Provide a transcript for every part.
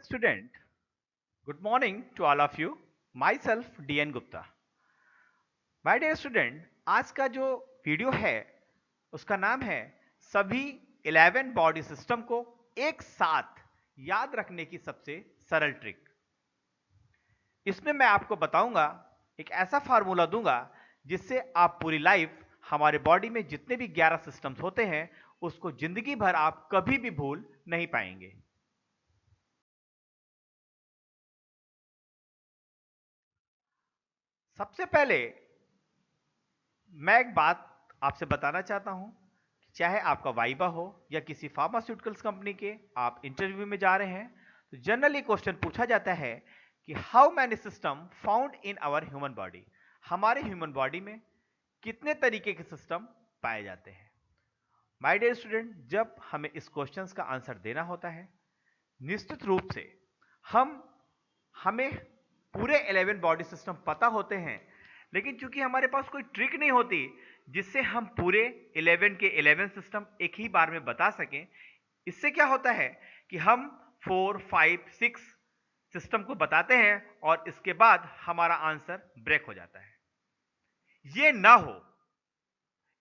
student, good morning to all of you. Myself DN Gupta. My dear student, आज का जो video है उसका नाम है सभी 11 बॉडी सिस्टम को एक साथ याद रखने की सबसे सरल ट्रिक। इसमें मैं आपको बताऊंगा, एक ऐसा फार्मूला दूंगा जिससे आप पूरी लाइफ हमारे बॉडी में जितने भी 11 सिस्टम्स होते हैं उसको जिंदगी भर आप कभी भी भूल नहीं पाएंगे। सबसे पहले मैं एक बात आपसे बताना चाहता हूं, चाहे आपका वाइवा हो या किसी फार्मास्यूटिकल्स कंपनी के आप इंटरव्यू में जा रहे हैं, तो जनरली क्वेश्चन पूछा जाता है कि how many system found in our human body. हमारे ह्यूमन बॉडी में कितने तरीके के सिस्टम पाए जाते हैं। माय डियर स्टूडेंट, जब हमें इस क्वेश्चन का आंसर देना होता है, निश्चित रूप से हमें पूरे 11 बॉडी सिस्टम पता होते हैं, लेकिन चूंकि हमारे पास कोई ट्रिक नहीं होती जिससे हम पूरे 11 के 11 सिस्टम एक ही बार में बता सकें। इससे क्या होता है कि हम 4, 5, 6 सिस्टम को बताते हैं और इसके बाद हमारा आंसर ब्रेक हो जाता है। ये ना हो,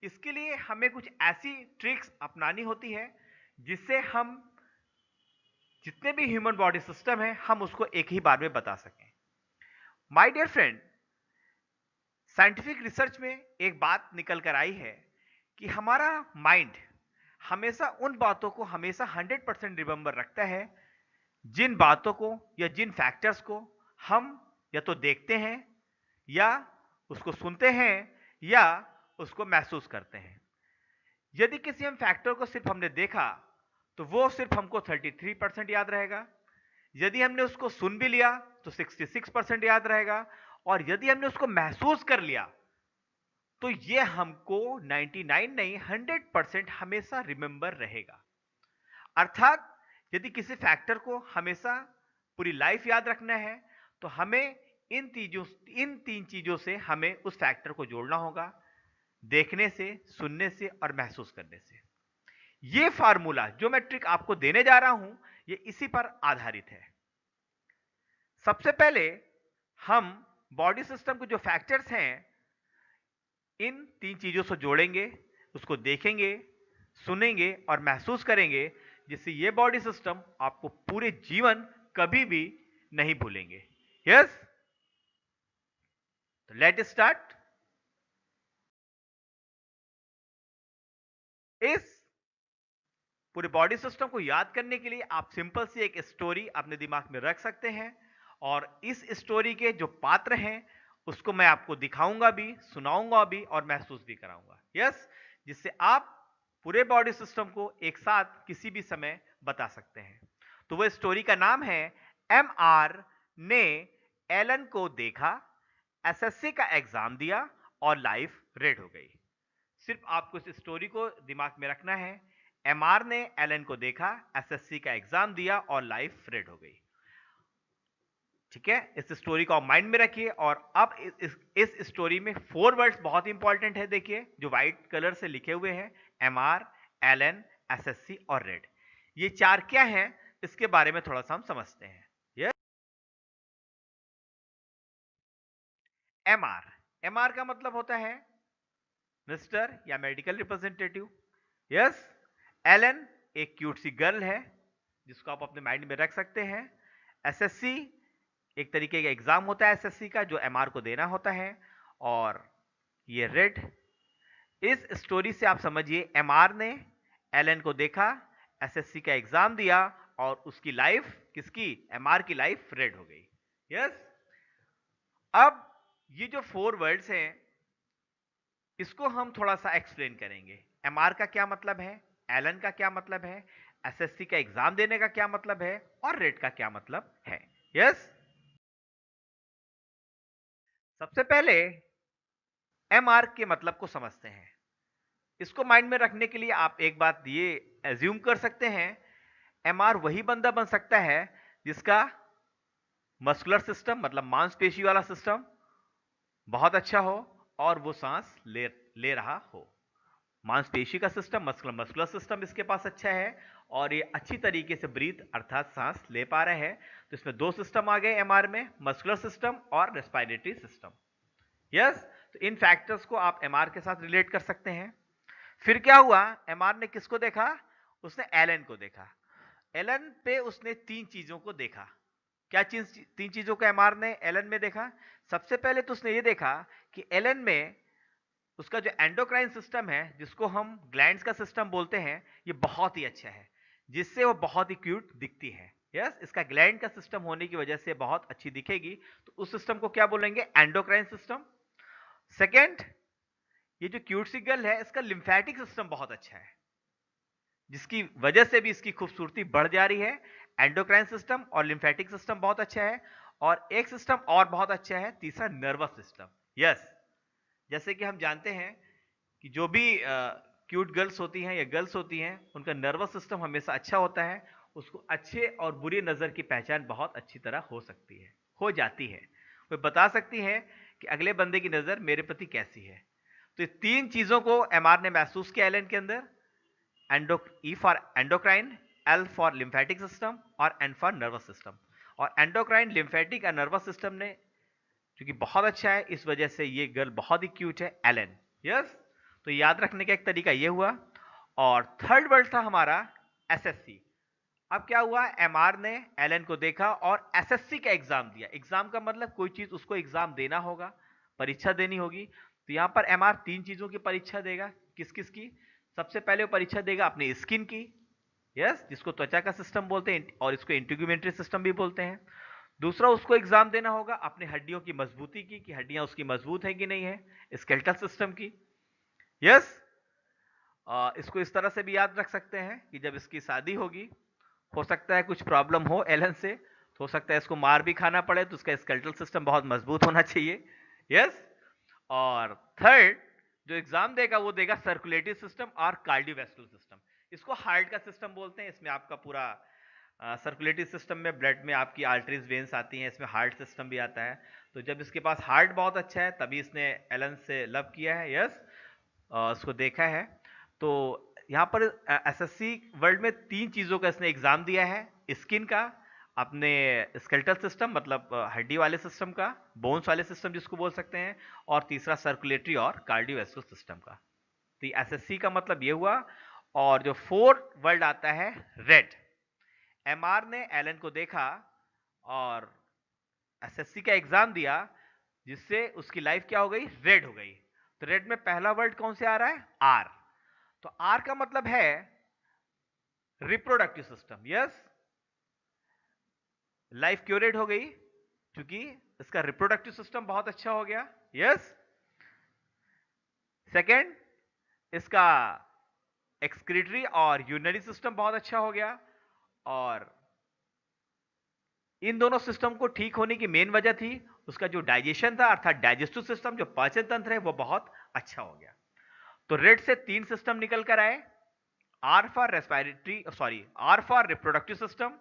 इसके लिए हमें कुछ ऐसी ट्रिक्स अपनानी होती है जिससे हम जितने भी ह्यूमन बॉडी सिस्टम है हम उसको एक ही बार में बता सकें। My dear friend, scientific research में एक बात निकल कर आई है कि हमारा माइंड हमेशा उन बातों को हमेशा 100% रिमेंबर रखता है जिन बातों को या जिन फैक्टर्स को हम या तो देखते हैं या उसको सुनते हैं या उसको महसूस करते हैं। यदि किसी हम फैक्टर को सिर्फ हमने देखा तो वो सिर्फ हमको 33% याद रहेगा, यदि हमने उसको सुन भी लिया तो 66% याद रहेगा, और यदि हमने उसको महसूस कर लिया तो ये हमको 99 नहीं 100% हमेशा रिमेंबर रहेगा। अर्थात यदि किसी फैक्टर को हमेशा पूरी लाइफ याद रखना है तो हमें इन तीन चीजों से हमें उस फैक्टर को जोड़ना होगा, देखने से, सुनने से और महसूस करने से। ये फार्मूला जो मैं ट्रिक आपको देने जा रहा हूं ये इसी पर आधारित है। सबसे पहले हम बॉडी सिस्टम के जो फैक्टर्स हैं इन तीन चीजों से जोड़ेंगे, उसको देखेंगे, सुनेंगे और महसूस करेंगे, जिससे ये बॉडी सिस्टम आपको पूरे जीवन कभी भी नहीं भूलेंगे। यस, तो लेट स्टार्ट। इस पूरे बॉडी सिस्टम को याद करने के लिए आप सिंपल सी एक स्टोरी अपने दिमाग में रख सकते हैं, और इस स्टोरी के जो पात्र हैं उसको मैं आपको दिखाऊंगा भी, सुनाऊंगा भी और महसूस भी कराऊंगा। यस, जिससे आप पूरे बॉडी सिस्टम को एक साथ किसी भी समय बता सकते हैं। तो वो स्टोरी का नाम है MR ने एलन को देखा, SSC का एग्जाम दिया और लाइफ रेड हो गई। सिर्फ आपको इस स्टोरी को दिमाग में रखना है। MR ने एलन को देखा, SSC का एग्जाम दिया और लाइफ रेड हो गई। ठीक है, इस स्टोरी को आप माइंड में रखिए। और अब इस स्टोरी में 4 वर्ड्स बहुत इंपॉर्टेंट है, देखिए जो व्हाइट कलर से लिखे हुए हैं, MR, एलन, SSC और रेड। ये चार क्या हैं इसके बारे में थोड़ा सा हम समझते हैं। MR का मतलब होता है मिस्टर या मेडिकल रिप्रेजेंटेटिव। यस, एलन एक क्यूट सी गर्ल है जिसको आप अपने माइंड में रख सकते हैं। SSC एक तरीके का एग्जाम होता है SSC का जो MR को देना होता है। और ये रेड, इस स्टोरी से आप समझिए MR ने एलन को देखा, SSC का एग्जाम दिया और उसकी लाइफ, किसकी, MR की लाइफ रेड हो गई। यस, अब ये जो 4 वर्ड्स हैं इसको हम थोड़ा सा एक्सप्लेन करेंगे। MR का क्या मतलब है, एलन का क्या मतलब है, SSC का एग्जाम देने का क्या मतलब है और रेड का क्या मतलब है। यस, सबसे पहले MR के मतलब को समझते हैं। इसको माइंड में रखने के लिए आप एक बात ये एज्यूम कर सकते हैं, MR वही बंदा बन सकता है जिसका मस्कुलर सिस्टम मतलब मांसपेशी वाला सिस्टम बहुत अच्छा हो और वो सांस ले रहा हो। मांसपेशी का सिस्टम, मस्कुलर सिस्टम इसके पास अच्छा है और ये अच्छी तरीके से ब्रीथ अर्थात सांस ले पा रहे हैं। तो इसमें दो सिस्टम आ गए एमआर में, मस्कुलर सिस्टम और रेस्पिरेटरी सिस्टम। यस, तो इन फैक्टर्स को आप एमआर के साथ रिलेट कर सकते हैं। फिर क्या हुआ, एमआर ने किसको देखा, उसने एलन को देखा। एलन पे उसने तीन चीजों को देखा। क्या चीज, तीन चीजों को एमआर ने एलन में देखा। सबसे पहले तो उसने ये देखा कि एलन में उसका जो एंडोक्राइन सिस्टम है, जिसको हम ग्लैंड्स का सिस्टम बोलते हैं, ये बहुत ही अच्छा है, जिससे वो बहुत ही क्यूट दिखती है। यस, इसका ग्लैंड का सिस्टम होने की वजह से बहुत अच्छी दिखेगी, तो उस सिस्टम को क्या बोलेंगे, एंडोक्राइन सिस्टम। सेकेंड, ये जो क्यूट सी गर्ल है, इसका लिम्फेटिक सिस्टम बहुत अच्छा है, जिसकी वजह से भी इसकी खूबसूरती बढ़ जा रही है। एंडोक्राइन सिस्टम और लिम्फेटिक सिस्टम बहुत अच्छा है। और एक सिस्टम और बहुत अच्छा है, तीसरा नर्वस सिस्टम। यस, जैसे कि हम जानते हैं कि जो भी क्यूट गर्ल्स होती हैं या गर्ल्स होती हैं, उनका नर्वस सिस्टम हमेशा अच्छा होता है। उसको अच्छे और बुरी नज़र की पहचान बहुत अच्छी तरह हो सकती है, हो जाती है। वो बता सकती है कि अगले बंदे की नज़र मेरे प्रति कैसी है। तो ये तीन चीज़ों को एमआर ने महसूस किया एलन के अंदर। ई for endocrine, L for lymphatic system और एन फॉर नर्वस सिस्टम। और एंडोक्राइन, लिम्फेटिक और नर्वस सिस्टम ने क्योंकि बहुत अच्छा है, इस वजह से ये गर्ल बहुत ही क्यूट है, एलन। यस, तो याद रखने का एक तरीका ये हुआ। और थर्ड वर्ड था हमारा एसएससी। अब क्या हुआ, एमआर ने एलन को देखा और एसएससी का एग्जाम दिया। एग्जाम का मतलब कोई चीज उसको एग्जाम देना होगा, परीक्षा देनी होगी। तो यहां पर एमआर तीन चीजों की परीक्षा देगा। किस किस की, सबसे पहले वो परीक्षा देगा अपनी स्किन की, यस, जिसको त्वचा का सिस्टम बोलते हैं और इसको इंटीग्यूमेंट्री सिस्टम भी बोलते हैं। दूसरा, उसको एग्जाम देना होगा अपनी हड्डियों की मजबूती की, कि हड्डियां उसकी मजबूत है कि नहीं है, स्केलेटल सिस्टम की। यस, इसको इस तरह से भी याद रख सकते हैं कि जब इसकी शादी होगी, हो सकता है कुछ प्रॉब्लम हो एलन से, तो हो सकता है इसको मार भी खाना पड़े, तो उसका स्केलेटल सिस्टम बहुत मजबूत होना चाहिए। यस, और थर्ड जो एग्जाम देगा वो देगा सर्कुलेटरी सिस्टम और कार्डियोवैस्कुलर सिस्टम। इसको हार्ट का सिस्टम बोलते हैं। इसमें आपका पूरा सर्कुलेटरी सिस्टम में ब्लड में आपकी आर्टरीज वेन्स आती हैं, इसमें हार्ट सिस्टम भी आता है। तो जब इसके पास हार्ट बहुत अच्छा है, तभी इसने एलन से लव किया है। यस, उसको देखा है। तो यहाँ पर एसएससी वर्ल्ड में तीन चीजों का इसने एग्जाम दिया है, स्किन का, अपने स्केलेटल सिस्टम मतलब हड्डी वाले सिस्टम का, बोन्स वाले सिस्टम जिसको बोल सकते हैं, और तीसरा सर्कुलेटरी और कार्डियोवैस्कुलर सिस्टम का। तो एसएससी का मतलब ये हुआ। और जो फोर्थ वर्ड आता है रेड, एमआर ने एलन को देखा और एसएससी का एग्जाम दिया, जिससे उसकी लाइफ क्या हो गई, रेड हो गई। तो रेड में पहला वर्ड कौन से आ रहा है, आर। तो आर का मतलब है रिप्रोडक्टिव सिस्टम। यस, लाइफ क्यों रेड हो गई, क्योंकि इसका रिप्रोडक्टिव सिस्टम बहुत अच्छा हो गया। यस, सेकेंड, इसका एक्सक्रीटरी और यूरिनरी सिस्टम बहुत अच्छा हो गया। और इन दोनों सिस्टम को ठीक होने की मेन वजह थी उसका जो डाइजेशन था, अर्थात डाइजेस्टिव सिस्टम, जो पाचन तंत्र है, वो बहुत अच्छा हो गया। तो रेड से तीन सिस्टम निकल कर आए, R for respiratory, sorry, R for reproductive system,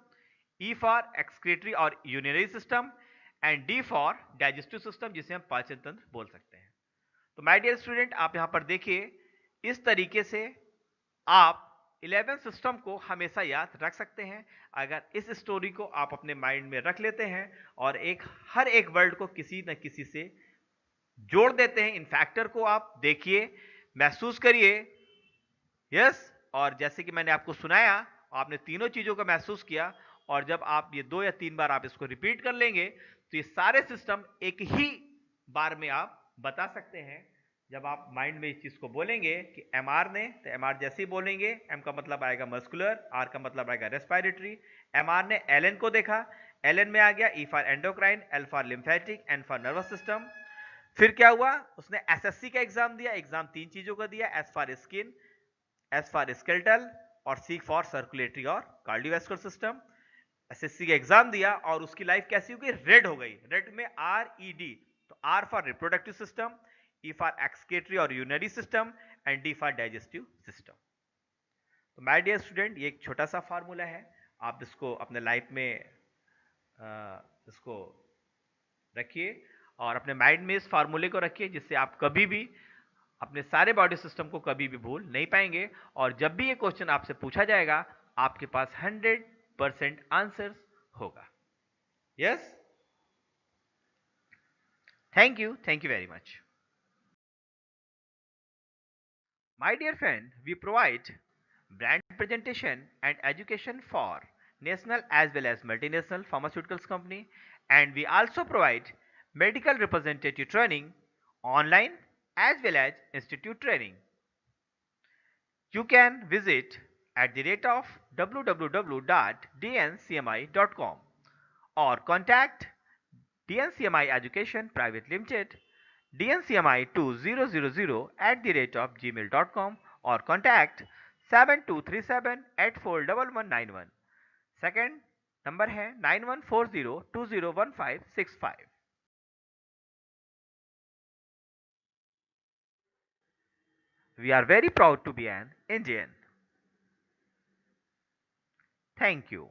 E for excretory और urinary system, and D for digestive system, जिसे हम पाचन तंत्र बोल सकते हैं। तो माय डियर स्टूडेंट, आप यहां पर देखिए, इस तरीके से आप 11 सिस्टम को हमेशा याद रख सकते हैं, अगर इस स्टोरी को आप अपने माइंड में रख लेते हैं और हर एक वर्ड को किसी न किसी से जोड़ देते हैं। इन फैक्टर को आप देखिए, महसूस करिए। यस, और जैसे कि मैंने आपको सुनाया, आपने तीनों चीजों को महसूस किया, और जब आप ये 2 या 3 बार आप इसको रिपीट कर लेंगे, तो ये सारे सिस्टम एक ही बार में आप बता सकते हैं। जब आप माइंड में इस चीज को बोलेंगे कि एमआर ने, तो एमआर जैसे ही बोलेंगे, एम का मतलब आएगा मस्कुलर, आर का मतलब आएगा रेस्पिरेटरी। एमआर ने एलन को देखा, एलन में आ गया E for endocrine, L for lymphatic, N for nervous system. फिर क्या हुआ, उसने एसएससी का एग्जाम दिया। एग्जाम तीन चीजों का दिया, S for skin, S for skeletal और सी फॉर सर्कुलेटरी और कार्डियोवैस्कुलर सिस्टम। एसएससी का एग्जाम दिया और उसकी लाइफ कैसी हो गई, रेड हो गई। रेड में आर ई डी, तो R for reproductive system, E for excretory और urinary system, and D for digestive system. तो माय डियर स्टूडेंट, ये एक छोटा सा फार्मूला है, आप इसको अपने लाइफ में इसको रखिए और अपने माइंड में इस फार्मूले को रखिए, जिससे आप कभी भी अपने सारे बॉडी सिस्टम को कभी भी भूल नहीं पाएंगे। और जब भी ये क्वेश्चन आपसे पूछा जाएगा, आपके पास 100% आंसर्स होगा। Yes, thank you very much. My dear friend, we provide brand presentation and education for national as well as multinational pharmaceuticals company, and we also provide medical representative training online as well as institute training. You can visit at the rate of www.dncmi.com or contact DNCMI Education Private Limited, dncmi2000 at the rate of gmail.com, or contact 7237 841191। Second number है 9140201565। We are very proud to be an Indian. Thank you.